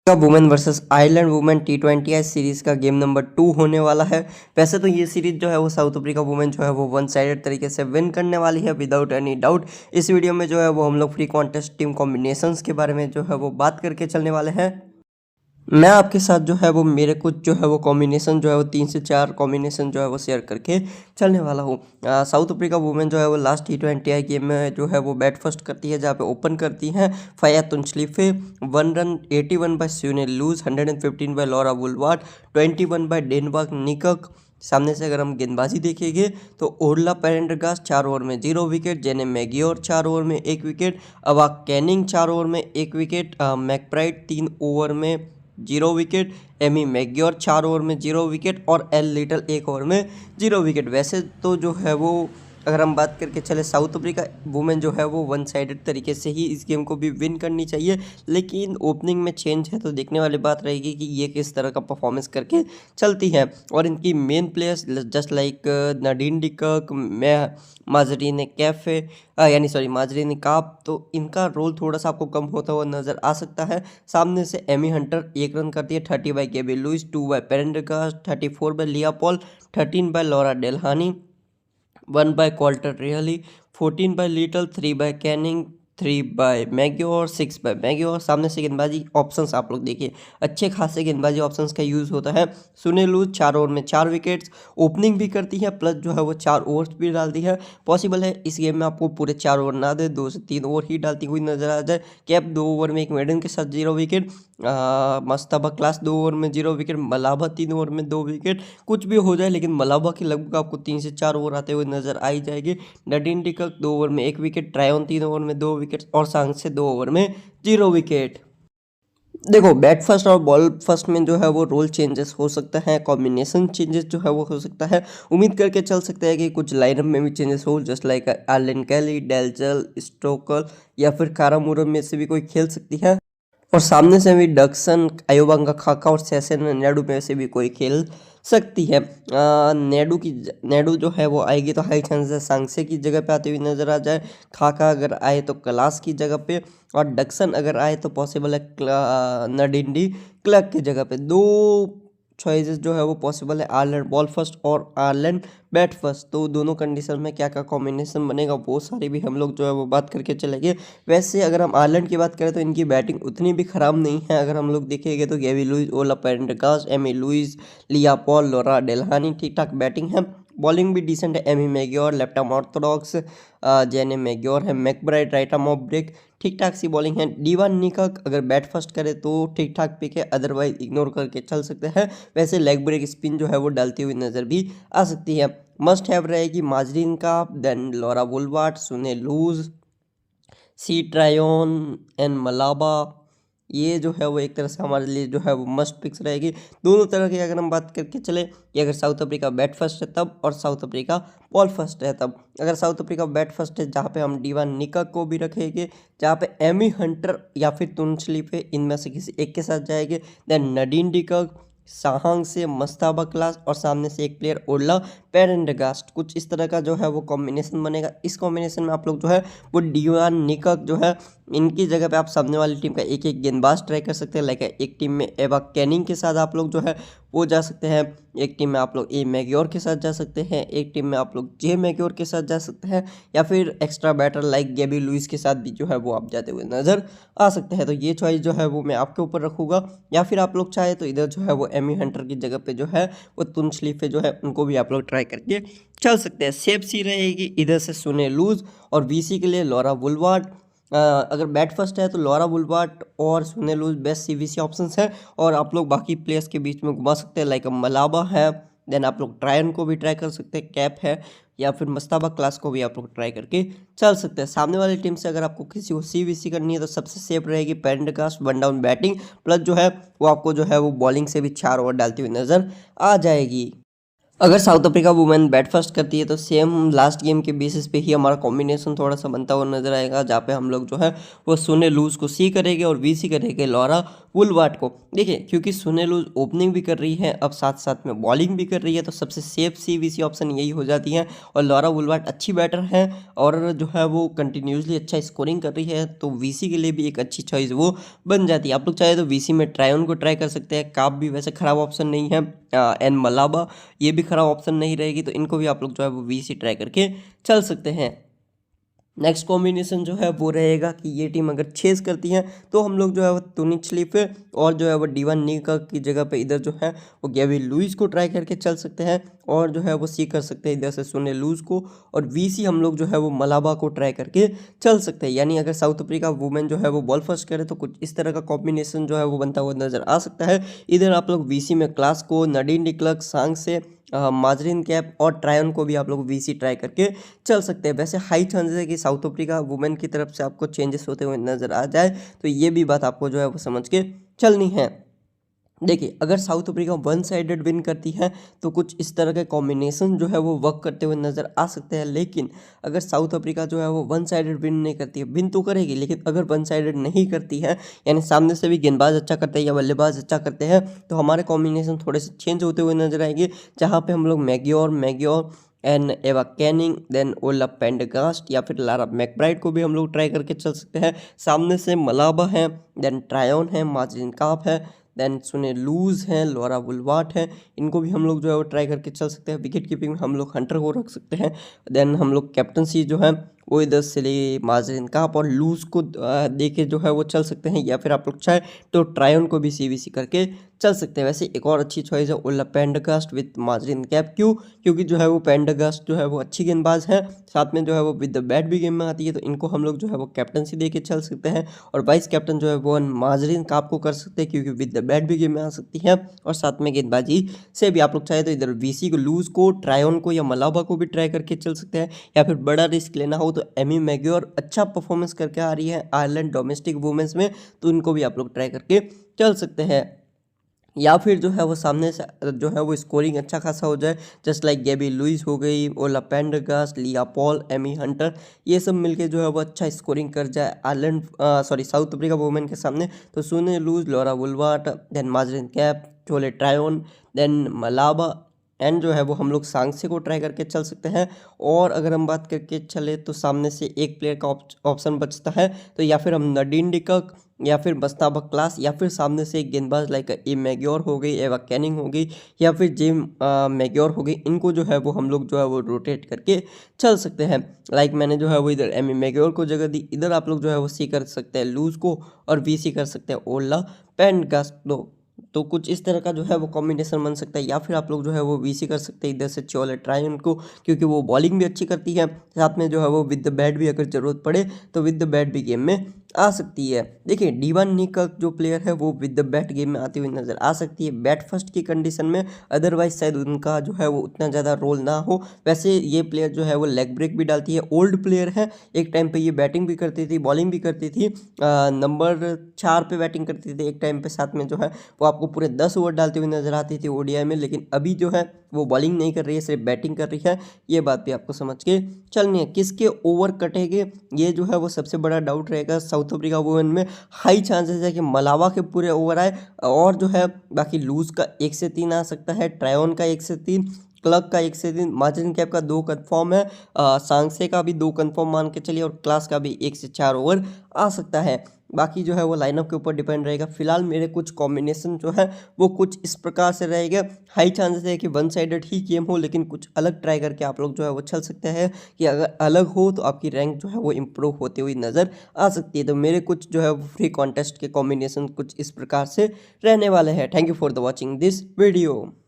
का women versus Ireland women T20 series का game number 2 होने वाला है। वैसे तो ये सीरीज जो है वो साउथ अफ्रीका वुमेन जो है वो वन साइडेड तरीके से विन करने वाली है विदाउट एनी डाउट। इस वीडियो में जो है वो हम लोग फ्री कॉन्टेस्ट टीम कॉम्बिनेशंस के बारे में जो है वो बात करके चलने वाले हैं। मैं आपके साथ जो है वो मेरे कुछ जो है वो कॉम्बिनेशन जो है वो 3 से 4 कॉम्बिनेशन जो है वो शेयर करके चलने वाला हूँ। साउथ अफ्रीका वुमेन जो है वो लास्ट T20 गेम में जो है वो बैट फर्स्ट करती है, जहाँ पे ओपन करती हैं Faye Tunnicliffe 1 run 81 by Sune Luus 115 by Laura Wolvaardt 21 by डेनमार्क निकक। सामने से अगर हम गेंदबाजी देखेंगे तो ओरला पेरेंडरगास्ट 4 ओवर में 0 विकेट, जेने मैग्योर 4 ओवर में 1 विकेट, अवाक कैनिंग 4 ओवर में 1 विकेट, मैकब्राइट 3 ओवर में 0 विकेट, एमी मैग्योर 4 ओवर में 0 विकेट और एल लिटल 1 ओवर में 0 विकेट। वैसे तो जो है वो अगर हम बात करके चले साउथ अफ्रीका वुमेन जो है वो वन साइडेड तरीके से ही इस गेम को भी विन करनी चाहिए, लेकिन ओपनिंग में चेंज है तो देखने वाली बात रहेगी कि ये किस तरह का परफॉर्मेंस करके चलती है। और इनकी main players just like Nadine de Klerk, Marizanne Kapp Marizanne Kapp, तो इनका रोल थोड़ा सा आपको कम होता हुआ नजर आ सकता है। सामने से एमी हंटर 1 रन करती है, 30 by Gaby Lewis, 2 by Prendergast, 34 by Leah Paul, 13 by Laura Delany, 1 by Coulter Reilly, 14 by Little, 3 by Canning, 3 by Maguire, 6 by Maguire. सामने से गेंदबाजी ऑप्शंस आप लोग देखिए, अच्छे खासे गेंदबाजी ऑप्शंस का यूज़ होता है। सुने लूज 4 ओवर में 4 विकेट्स, ओपनिंग भी करती है प्लस जो है वो 4 ओवर्स भी डालती है। पॉसिबल है इस गेम में आपको पूरे 4 ओवर ना दे, 2 से 3 ओवर ही डालती हुई नजर आ जाए। कैप 2 ओवर में 1 मेडन के साथ 0 विकेट, मस्तबा क्लास 2 ओवर में 0 विकेट, मलाबा 3 ओवर में 2 विकेट। कुछ भी हो जाए लेकिन मलाबा की लगभग आपको 3 से 4 ओवर आते हुए नजर आई जाएगी। नडीन डिकक 2 ओवर में 1 विकेट, ट्रायोन 3 ओवर में 2 विकेट और सांग से 2 ओवर में 0 विकेट। देखो बैट फर्स्ट और बॉल फर्स्ट में जो है वो रोल चेंजेस हो सकता है, कॉम्बिनेशन चेंजेस जो है वो हो सकता है। उम्मीद करके चल सकते हैं कि कुछ लाइनअप में भी चेंजेस हो, जस्ट लाइक आर्लन कैली, डेल्चल, स्टोकल या फिर कारामूरम में से भी कोई खेल सकती है। और सामने से भी डक्सन, अयोबांगा खाका और सेसन नेडू में से भी कोई खेल सकती है। नेडू जो है वो आएगी तो हाई चांस है सांगसे की जगह पे आती हुई नजर आ जाए। खाका अगर आए तो क्लास की जगह पे, और डक्सन अगर आए तो पॉसिबल है नडिंडी क्लर्क की जगह पे। दो चॉइसेस जो है वो पॉसिबल है, आयरलैंड बॉल फर्स्ट और आयरलैंड बैट फर्स्ट। तो दोनों कंडीशन में क्या क्या कॉम्बिनेशन बनेगा वो सारी भी हम लोग जो है वो बात करके चलेंगे। वैसे अगर हम आयरलैंड की बात करें तो इनकी बैटिंग उतनी भी खराब नहीं है। अगर हम लोग देखेंगे तो गेवी लुइस, ओला पेरेंडरगास्ट, एमी लुइस, लिया पॉल, लोरा डेल्हानी ठीक ठाक बैटिंग है। बॉलिंग भी डिसेंट है, एमी मैग्योर लेफ्ट आर्म ऑर्थोडॉक्स, जेने मैग्योर है, मैकब्राइट राइट आर्म ऑफ ब्रेक, ठीक ठाक सी बॉलिंग है। डीवान निकक अगर बैट फर्स्ट करे तो ठीक ठाक पिक है, अदरवाइज इग्नोर करके चल सकते हैं। वैसे लेग ब्रेक स्पिन जो है वो डालती हुई नजर भी आ सकती है। मस्ट हैव रहेगी माजरीन का, देन लॉरा वुलवार्ड, सुने लूज, सी ट्रायोन एंड मलाबा। ये जो है वो एक तरह से हमारे लिए जो है वो मस्ट पिक्स रहेगी। दोनों तरह की अगर हम बात करके चले कि अगर साउथ अफ्रीका बैट फर्स्ट है तब, और साउथ अफ्रीका बॉल फर्स्ट है तब। अगर साउथ अफ्रीका बैट फर्स्ट है जहाँ पे हम डीवान निकक को भी रखेंगे, जहाँ पे एमी हंटर या फिर तुनस्लीफे इनमें से किसी एक के साथ जाएंगे, देन नडीन डिकक, साहंग से मस्ताबा क्लास और सामने से एक प्लेयर ओरला पेरेंडरगास्ट। कुछ इस तरह का जो है वो कॉम्बिनेशन बनेगा। इस कॉम्बिनेशन में आप लोग जो है वो डीवान निकक जो है इनकी जगह पे आप सामने वाली टीम का एक एक गेंदबाज ट्राई कर सकते हैं। लाइक एक टीम में एवा कैनिंग के साथ आप लोग जो है वो जा सकते हैं, एक टीम में आप लोग ए मैग्योर के साथ जा सकते हैं, एक टीम में आप लोग जे मैग्योर के साथ जा सकते हैं, या फिर एक्स्ट्रा बैटर लाइक गेबी लुइस के साथ भी जो है वो आप जाते हुए नजर आ सकते हैं। तो ये चॉइस जो है वो मैं आपके ऊपर रखूँगा। या फिर आप लोग चाहे तो इधर जो है वो एमी हंटर की जगह पे जो है वो तुनस्लीफे जो है उनको भी आप लोग ट्राई करके चल सकते हैं। सेफ सी रहेगी इधर से सुने लूज, और वीसी के लिए लॉरा वुलवार्ड। अगर बैट फर्स्ट है तो लॉरा वुलवार्ड और सुने लूज बेस्ट सीवीसी ऑप्शंस है, और आप लोग बाकी प्लेयर्स के बीच में घुमा सकते हैं। लाइक मलाबा है, देन आप लोग ट्रायन को भी ट्राई कर सकते हैं, कैप है, या फिर मस्ताबा क्लास को भी आप लोग ट्राई करके चल सकते हैं। सामने वाली टीम से अगर आपको किसी को सीवीसी करनी है तो सबसे सेफ रहेगी पेरेंडरगास्ट, वन डाउन बैटिंग प्लस जो है वो आपको जो है वो बॉलिंग से भी 4 ओवर डालती हुई नजर आ जाएगी। अगर south Africa women bat first करती है तो सेम लास्ट गेम के बेसिस पे ही हमारा कॉम्बिनेशन थोड़ा सा बनता हुआ नजर आएगा, जहाँ पे हम लोग जो है वो सुने लूज को सी करेंगे और वी सी करेंगे लॉरा वुलवार्ट को। देखिए क्योंकि सुने लूज ओपनिंग भी कर रही है, अब साथ साथ में बॉलिंग भी कर रही है, तो सबसे safe C V C option यही हो जाती है। और लॉरा वुलवार्ट अच्छी बैटर है और जो है वो कंटिन्यूसली अच्छा स्कोरिंग कर रही है, तो वी सी के लिए भी एक अच्छी चॉइस वो बन जाती है। आप लोग चाहे तो वी सी में ट्रायन को ट्राई कर सकते हैं, काप भी वैसे खराब ऑप्शन नहीं है, एन मलाबा ये भी खराब ऑप्शन नहीं रहेगी, तो इनको भी आप लोग जो है वो वी सी ट्राई करके चल सकते हैं। नेक्स्ट कॉम्बिनेशन जो है वो रहेगा कि ये टीम अगर चेस करती है तो हम लोग जो है वो तुनिच लिफे और जो है वो डीवान निका की जगह पे इधर जो है वो गैवी लुइस को ट्राई करके चल सकते हैं, और जो है वो सी कर सकते हैं इधर से सुने लूज को, और वी सी हम लोग जो है वो मलाबा को ट्राई करके चल सकते हैं। यानी अगर साउथ अफ्रीका वुमेन जो है वो बॉल फर्स्ट करे तो कुछ इस तरह का कॉम्बिनेशन जो है वो बनता हुआ नजर आ सकता है। इधर आप लोग वी सी में क्लास को, नडीन डिक्लर्क, सांग से माजरीन कैप और ट्रायन को भी आप लोग वी सी ट्राई करके चल सकते हैं। वैसे हाई चांसेस है कि साउथ अफ्रीका वुमेन की तरफ से आपको चेंजेस होते हुए नजर आ जाए, तो ये भी बात आपको जो है वो समझ के चलनी है। देखिए अगर south Africa one sided win करती है तो कुछ इस तरह के कॉम्बिनेशन जो है वो वर्क करते हुए नज़र आ सकते हैं, लेकिन अगर साउथ अफ्रीका जो है वो वन साइडेड विन नहीं करती है, विन तो करेगी लेकिन अगर वन साइडेड नहीं करती है, यानी सामने से भी गेंदबाज अच्छा करते हैं या बल्लेबाज अच्छा करते हैं, तो हमारे कॉम्बिनेशन थोड़े से चेंज होते हुए नजर आएंगे, जहाँ पे हम लोग मैग्योर एंड एवा कैनिंग, देन ओला पेंडगास्ट या फिर लारा मैकब्राइड को भी हम लोग ट्राई करके चल सकते हैं। सामने से मलाबा है, देन ट्रायन है, माजरीन काप है, देन सुने लूज हैं, लॉरा वुलवार्ट है, इनको भी हम लोग जो है वो ट्राई करके चल सकते हैं। विकेट कीपिंग में हम लोग हंटर को रख सकते हैं। देन हम लोग कैप्टनसी जो है वो इधर से ले माजरीन काप और लूज को देके जो है वो चल सकते हैं, या फिर आप लोग चाहे तो ट्रायन को भी सीवीसी करके चल सकते हैं। वैसे एक और अच्छी चॉइस है ओला पेंडगास्ट विद माजरीन कैप, क्योंकि जो है वो पेंडगास्ट जो है वो अच्छी गेंदबाज है, साथ में जो है वो विद द बैट भी गेम में आती है, तो इनको हम लोग जो है वो कैप्टनसी दे के चल सकते हैं। और वाइस कैप्टन जो है वो माजरीन काप को कर सकते हैं, क्योंकि विद द बैट भी गेम में आ सकती है और साथ में गेंदबाजी से भी आप लोग चाहे तो इधर वीसी को, लूज को, ट्रायन को या मलाबा को भी ट्राई करके चल सकते हैं। या फिर बड़ा रिस्क लेना हो तो एमी मैग्योर अच्छा परफॉर्मेंस करके आ रही है आयरलैंड डोमेस्टिक वुमेन्स में, तो इनको भी आप लोग ट्राई करके चल सकते हैं। या फिर जो है वो सामने से जो है वो स्कोरिंग अच्छा खासा हो जाए, जस्ट लाइक गैबी लुइस हो गई, ओला पेंडरगास्ट, लिया पॉल, एमी हंटर, ये सब मिलके जो है वो अच्छा स्कोरिंग कर जाए साउथ अफ्रीका वुमेन के सामने, तो Sune Luus, Laura Wolvaardt, then Marizanne Kapp, Chloe Tryon, then Mlaba and जो है वो हम लोग सांगसे को ट्राई करके चल सकते हैं। और अगर हम बात करके चले तो सामने से एक प्लेयर का ऑप्शन बचता है, तो या फिर हम नडीन डिकक या फिर बस्ताबा क्लास या फिर सामने से एक गेंदबाज लाइक ए मैग्योर हो गई, एवा कैनिंग हो गई या फिर जिम मैग्योर हो गई, इनको जो है वो हम लोग जो है वो रोटेट करके चल सकते हैं। लाइक मैंने जो है वो इधर एमी मैग्योर को जगह दी, इधर आप लोग जो है वो सी कर सकते हैं लूज को और वी सी कर सकते हैं ओला पेंडगास्ट। तो कुछ इस तरह का जो है वो कॉम्बिनेशन बन सकता है। या फिर आप लोग जो है वो वीसी कर सकते हैं इधर से चोले ट्रायन को, क्योंकि वो बॉलिंग भी अच्छी करती है, साथ में जो है वो विद द बैट भी अगर ज़रूरत पड़े तो विद द बैट भी गेम में आ सकती है। देखिए डीवान निका जो प्लेयर है वो विद द बैट गेम में आती हुई नजर आ सकती है बैट फर्स्ट की कंडीशन में, अदरवाइज शायद उनका जो है वो उतना ज़्यादा रोल ना हो। वैसे ये प्लेयर जो है वो लेग ब्रेक भी डालती है, ओल्ड प्लेयर है, एक टाइम पे ये बैटिंग भी करती थी, बॉलिंग भी करती थी, नंबर 4 पे बैटिंग करती थी एक टाइम पे, साथ में जो है वो आपको पूरे 10 ओवर डालती हुई नजर आती थी ओडीआई में, लेकिन अभी जो है वो बॉलिंग नहीं कर रही है, सिर्फ बैटिंग कर रही है। ये बात भी आपको समझ के चलनी है। किसके ओवर कटेंगे ये जो है वो सबसे बड़ा डाउट रहेगा साउथ अफ्रीका वुमेन में। हाई चांसेस है कि मलावा के पूरे ओवर आए, और जो है बाकी लूज का 1 से 3 आ सकता है, ट्रायन का 1 से 3, क्लग का 1 से 3, मार्जिन कैप का 2 कन्फर्म है, सांगसे का भी 2 कन्फर्म मान के चलिए, और क्लास का भी 1 से 4 ओवर आ सकता है। बाकी जो है वो लाइनअप के ऊपर डिपेंड रहेगा। फिलहाल मेरे कुछ कॉम्बिनेशन जो है वो कुछ इस प्रकार से रहेगा। हाई चांसेस है कि वन साइडेड ही गेम हो, लेकिन कुछ अलग ट्राई करके आप लोग जो है वो चल सकते हैं कि अगर अलग हो तो आपकी रैंक जो है वो इम्प्रूव होती हुई नज़र आ सकती है। तो मेरे कुछ जो है वो फ्री कॉन्टेस्ट के कॉम्बिनेशन कुछ इस प्रकार से रहने वाले हैं। Thank you for the watching this video.